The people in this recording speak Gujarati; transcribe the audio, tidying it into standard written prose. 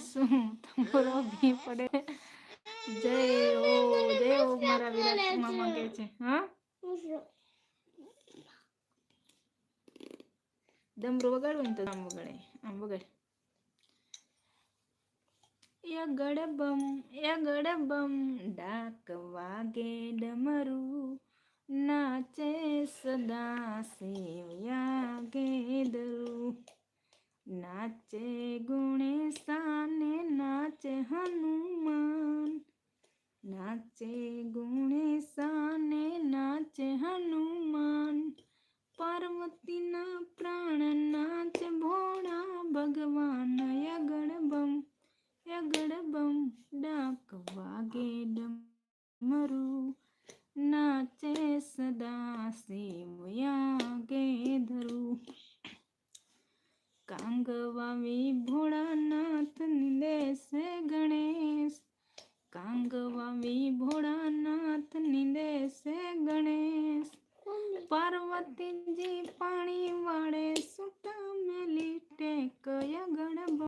શું તમારો ભી પડે જય હો મારા વિરાટ મામા કે છે હા ડમરું વગાડવું ને તો આમ વગાડે આમ વગાડ યગડબમ ડાક વાગે ડમરું નાચે સદા શિવ યાગે ધરું નાચે ગુણેશાને નાચે હનુમાન નાચે ગુણેશાને નાચે હનુમાન પાર્વતીના પ્રાણ નાચ ભોળા ભગવાન યગડબમ ડાક વાગે ડમરું નાચે સદા શિવ યાગે ધરું કાંગવાવી ભોળાનાથ નિદેશે ગણેશ કાંગવાવી ભોળાનાથ નિદેશે ગણેશ પાર્વતીજી પાણી વાળે સુટા મેલી ટેક યગડબમ